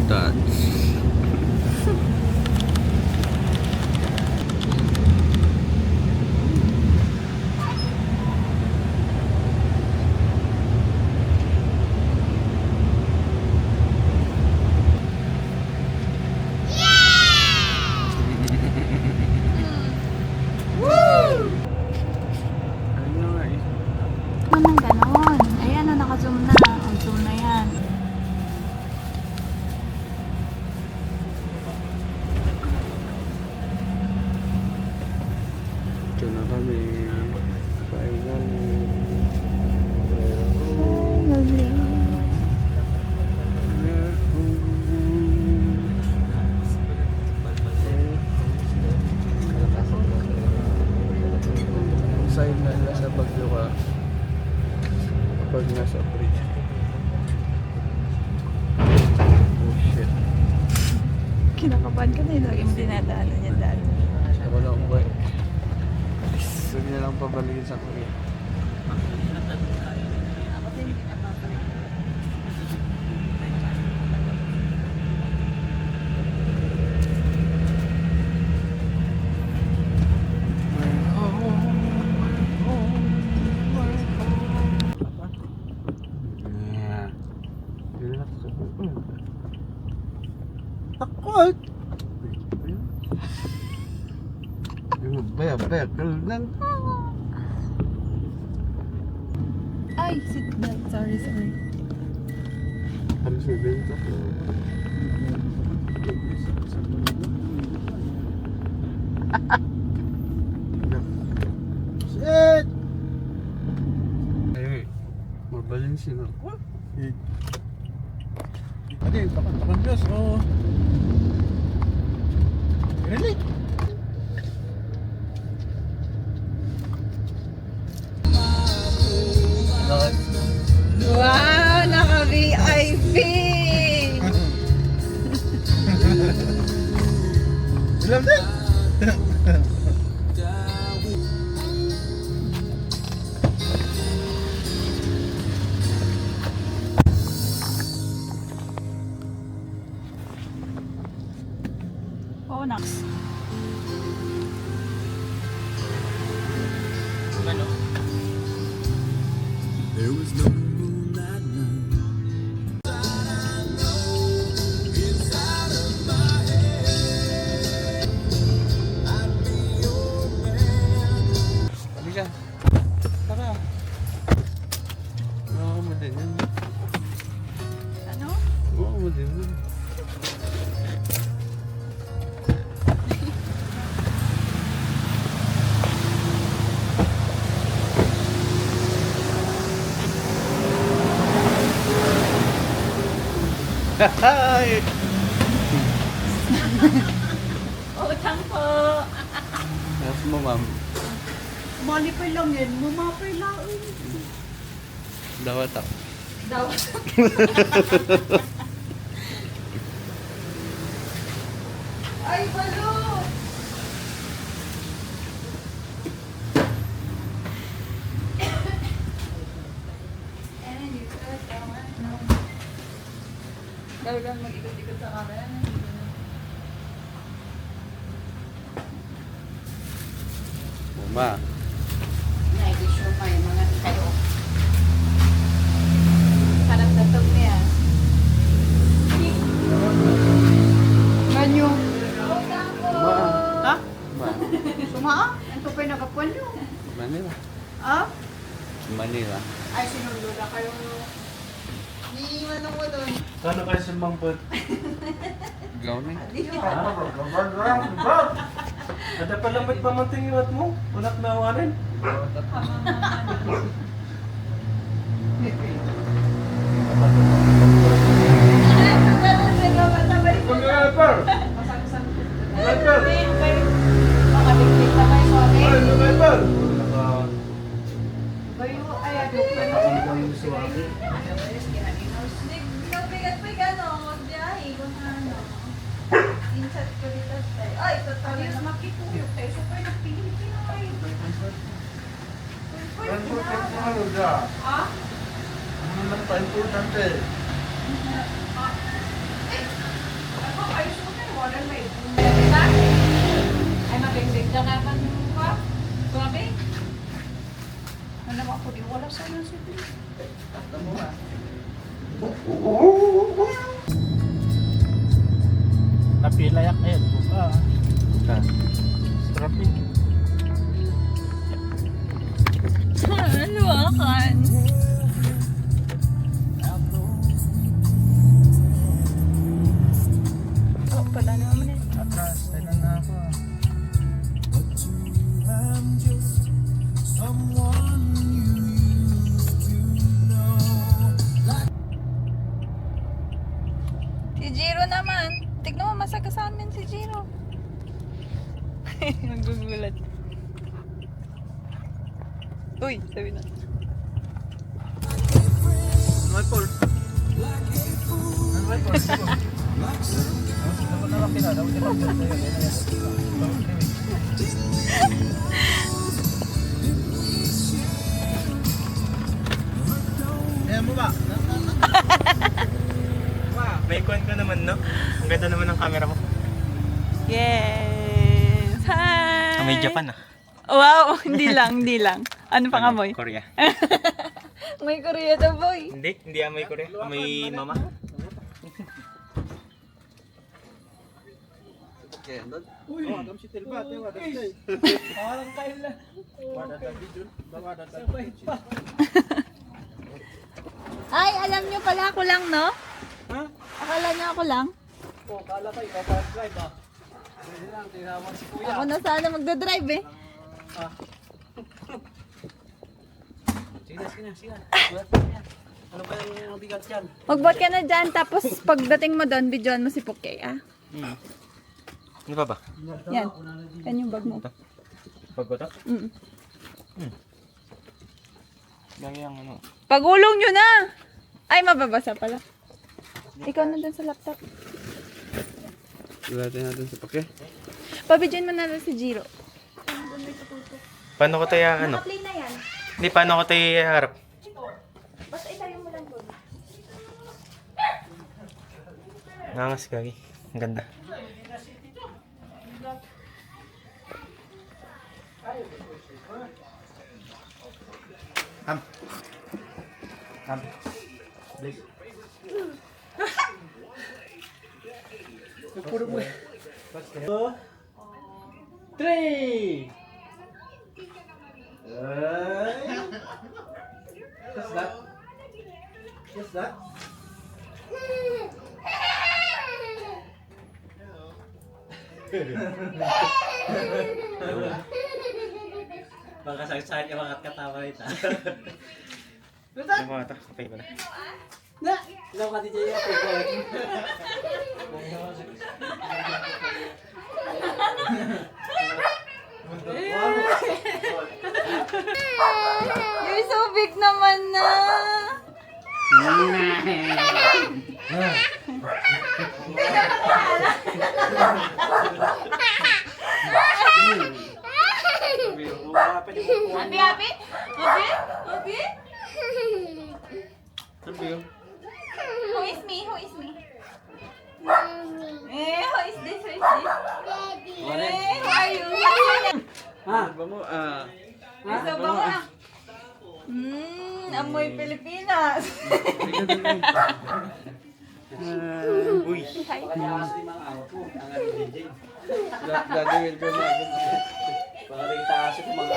Touch. Naman ganon. Ayan na, naka-zoom na. Ang zoom na yan. Ito na kami. Finally. Sign na nasa Bagyo ka kapag nasa bridge. Oh shit. Kinakabahan ka na yun. Lagi mo dinadaanan yan dati. Ako na umuwi. Huwag na lang pabalikin sa Korea. Takot! Yung baya-baya lang. Ay, seatbelt. Sorry. Ano si Bento? Shit! Ay, mabalin siya. What? Adi, takan Diyos, oh. Really? Wow! Naka-VIP! Alam din? Oo, Nax. There was no moon that night. Inside of my head, I'd be your man. Sabi siya. Tara. Oo mo din yan. Ano? Oo mo din yan. Hi! Utang po! Yes mo, ma'am. Malipay lang yan. Mumapay lang. Dawat ako. Daw. Ay, balot! Talagang mag-ikot-ikot sa camera. Ma. Naibisyo pa yung mga kayo. Parang datog niya. Banyo. Ma. Ha? Ma. Sumaa? Ito pa yung nakapuan nyo. Manila. Ha? Manila. Ay, sinulo na kayo. Di manong mo doon. Kano kayo sa mangpot? Gawin. Ada pala ba't pamanting yung at mo? Unak na awanin? Ay, totally na makituyok tayo. Super nagpili-pili tayo. Ah? Ano lang pa importante? Napilayak ayun. Sarap eh. Ano akan? Oh, pala naman eh. Atras, tayo na ako. I'm just someone you used to know. Si Jiro naman. Tignan mo, masagasaan din si Jiro. Nagugulat. Uy, sabi na. Ano Paul? Ano Paul? Ako na lang pinadaw. Ayan mo ba? May icon ka naman, no? Ang ganda naman ng camera mo. Yes! Hi! Amoy Japan, ah. Wow! Hindi lang, hindi lang. Ano pang amoy? Korea. May Korea daw, boy. Hindi amoy Korea. Amoy mama. Ay, alam nyo pala ako lang, no? Ha? Akala niya ako lang. Oh, kala ko ikaw pa drive, ah. Hindi lang, tinawag si kuya. Ako na sana magdadrive eh. Sige. Ano ba yung bigat yan? Magbot ka na dyan, tapos pagdating mo doon, videoan mo si Puke, ah. Ano pa ba? Yan. Yan yung bag mo. Pagkota? Mm. Lagi ang ano. Pagulong nyo na! Ay, mababasa pala. Ikaw na dun sa laptop.Ulatin natin sa pake. Pabidyan mo na lang si Jiro. Paano ko tayo ano? Naka-play na yan. Hindi, paano ko tayo harap? Basta itayo mo lang doon. Nangas gagi. Ang ganda. Three. What's that? What's that? Baka sakit-sakit yung mga katawa ito. Ano ba ito? Okay ba na? Hello ka DJ ako. You're so big naman na. Happy, happy? Happy? Happy? Who is me? Who is me? Eh, who is this? Who is this? Eh, who are you? Bango, So, bango na. Amoy Pilipinas. Uy. Hi. gagawin ko na. Parang taas ito mga.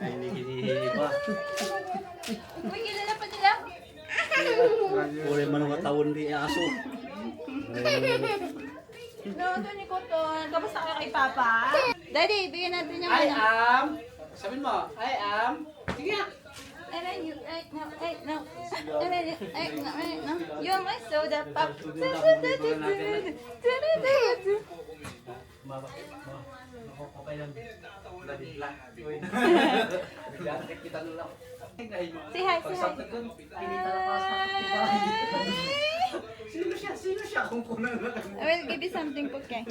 Ay, hindi pa. Uy, kilala pa nila. Uri man mga tawon di aso. No, doon ko to. Kamusta kayo kay Papa? Daddy, bigyan natin yung I ano. am. Sabihin mo, I am. Sige nga. And then you, no. And then you, no. You're my soda pop. Okay lang. Kita nyo lang. Say hi, say hi. Sino siya? Kung kunan lang. I will give you something, Puke.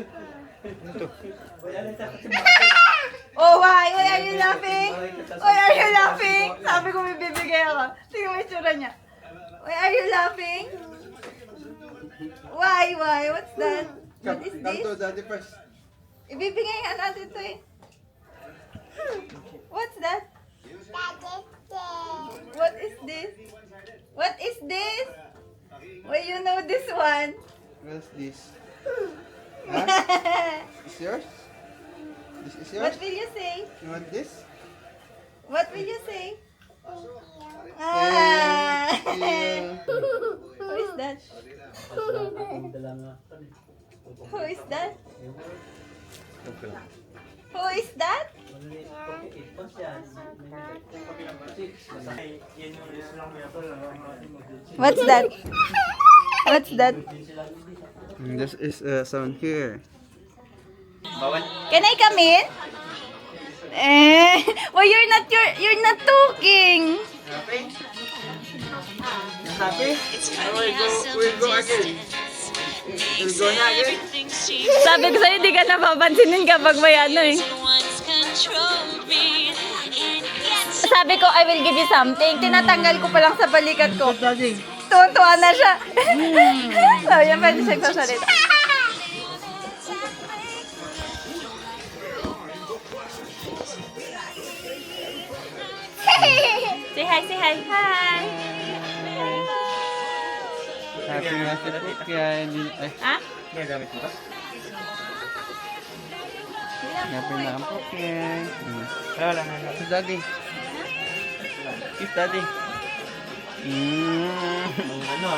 Oh, why? Why are you laughing? Why are you laughing? Sabi ko may bibigay ako. Tingnan mo yung tsura niya. Why are you laughing? Why? What's that? What is Come to this? daddy first. Ibibigay nga natin ito eh. What's that? What is this? What is this? Well, you know this one. What's this? Huh? Is yours? This is yours? What will you say? You want this? What will you say? Ah. Thank you. Who is that? Who is that? Who is that? What's that? What's that? This is someone here. Can I come in? Eh, well, you're not talking. Happy? We'll go again. We'll go na again. Sabi ko sa'yo, di ka napapansinin kapag may ano eh. Sabi ko, I will give you something. Tinatanggal ko pa lang sa balikat ko. Tuwan-tuwa na siya. Sabi niya, pwede siya sasalita. Say hi, say hi. Hi. Happy na si Pupya. Ha? Ginagamit mo ba? Happy na ang Pupya. Wala na. Kiss daddy. Kiss daddy. Ano?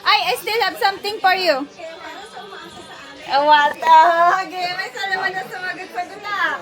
I still have something for you. What? Okay, may salamat na sumagot-sagot na.